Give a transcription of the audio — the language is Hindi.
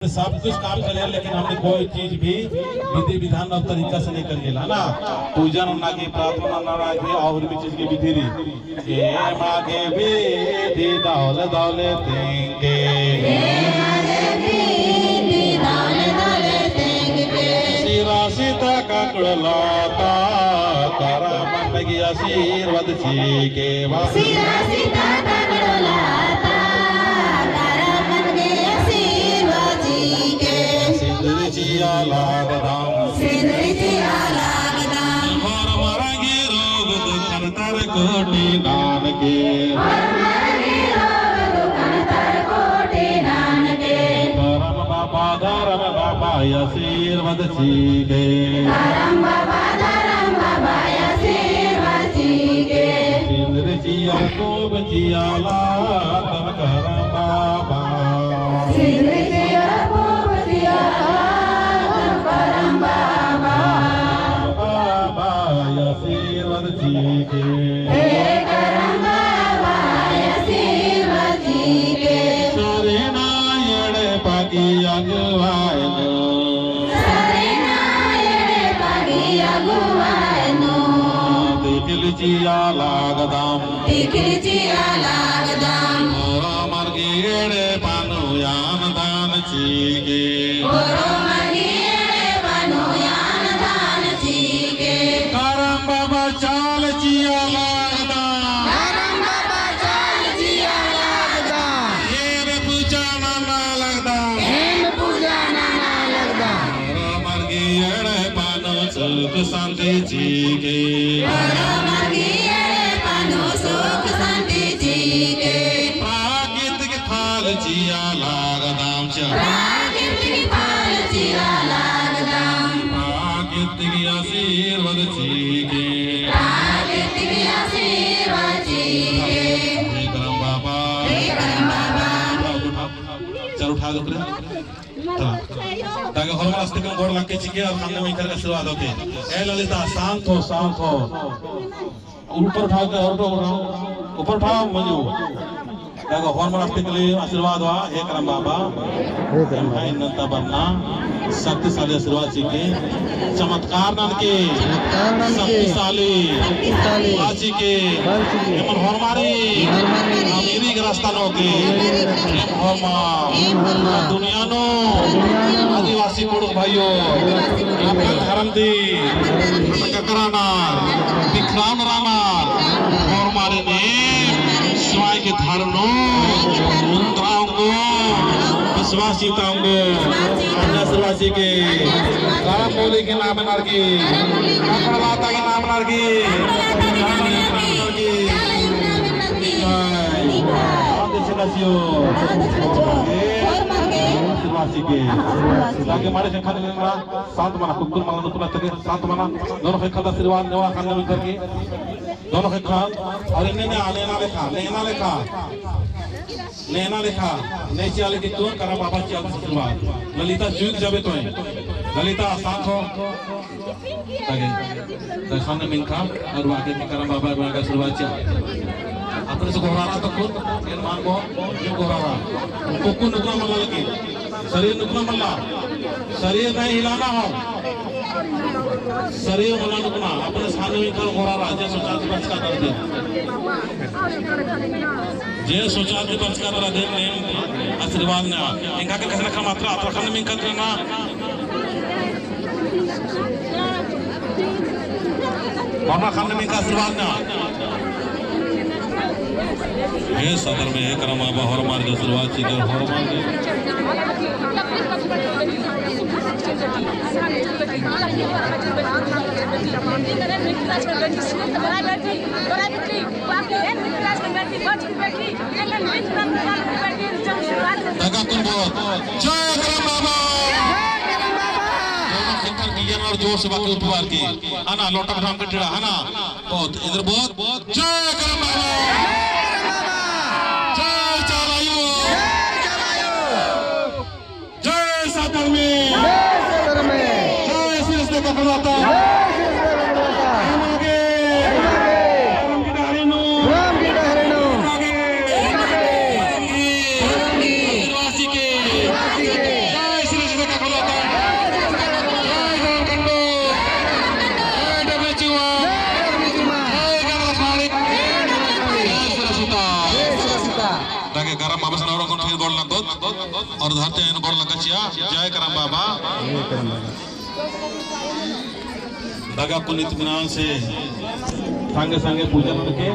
सब कुछ काम करे लेकिन हमने कोई चीज भी विधि विधान और तरीका से नहीं करिए ना पूजन ना की प्रार्थना ना की और भी चीज की विधि री ये मागे विधि दौल दौले देंगे सिरा सीता का कुड़लाता तारा मन की आशीर्वाद जी के सिरा सीता का कुड़लाता जिया लागदाम सिंदूरी जिया लागदाम हर मरगे रोग दुखन तर कोटि दान के हर मरगे रोग दुखन तर कोटि दान के धर्म बाबा आशीर्वाद सीखे धर्म बाबा आशीर्वाद सीखे सिंदूरी जिया खूब जिया लागदाम करम बाबा सिंदूरी जिया खूब जिया आशीर्वाद सीखे हे करम बाबा आशीर्वाद सीखे शरणायण पाकी अगवायनो शरणायण पाकी अगवायनो देखिल जिया लागदाम ओरो मर्गेड़े पानु यान दान चीगे करम बाबा चाल जिया लागदाम ये पूजा ना लगदा ओरो मर्गेड़े पानु सुख शांति चीगे प्राकृतिक फल जिया लागदाम प्राकृतिक आशीर्वाद चीगे हे करम बाबा चल उठा दो ताकि हर रास्ते में गोड़ लग के चिके और सामने में करके शुरुआत होती ए ललिता शांत हो ऊपर उठाओ के और ऊपर उठाओ मंजू देखो हर रास्ते के लिए आशीर्वाद हुआ हे करम बाबा भाई नंता बनना शक्तिशाली आशीर्वाद सीखे चमत्कार नान के शक्तिशाली बाजी के एमन हरमारी अमीरी के रास्ता नो के दुनिया नो आदिवासी पुरुष भाइयों आपका धर्म दी ककराना विक्राम रामा हरमारे ने स्वाय के धर्मों मुंद्राओं को विश्वासिताओं को आदिवासी के राम बोली के नाम नार की ककड़वाता के नाम नार की हमारे से खाने में शांत मना कुकुर मना नुकुला तक शांत मना दोनों के खाता आशीर्वाद नेवा खाने में करके दोनों के खा और इन्हें आने ना लेखा लेना लिखा नहीं चाले कि तुम करा बाबा की आशीर्वाद ललिता जुग जाबे तो ललिता शांत हो ताकि खाने में खा और वाके में करा बाबा का आशीर्वाद चाहिए अपने से घोड़ा तो खुद मान को जो घोड़ा कुकुर नुकना मल्ला लगे शरीर नुकना मल्ला शरीर नहीं हिलाना हो शरीर मल्ला नुकना अपने सामने में कर घोड़ा राजे सोचा के बच का कर दे जे सोचा के बच का कर दे ने आशीर्वाद ने इनका के कसना का मात्रा अत्र खाने में कर ना बाबा खाने में का आशीर्वाद ना हे सदर में हे करम बाबा हर मार के आशीर्वाद छी कर हर मार तका तुम बहुत जय करम बाबा और जोर से बाकी उपवार की है ना लोटा उठा के टेढ़ा है ना बहुत इधर बहुत जय करम बाबा जय चलायो जय सादर में जय शीर्ष ने पकड़ाता राम की दागे गरम बाबा सनावर को फिर गोल लगो और धरते हैं गोल लगा चिया जय करम बाबा दागा पुनित मिनान से संगे संगे पूजन करके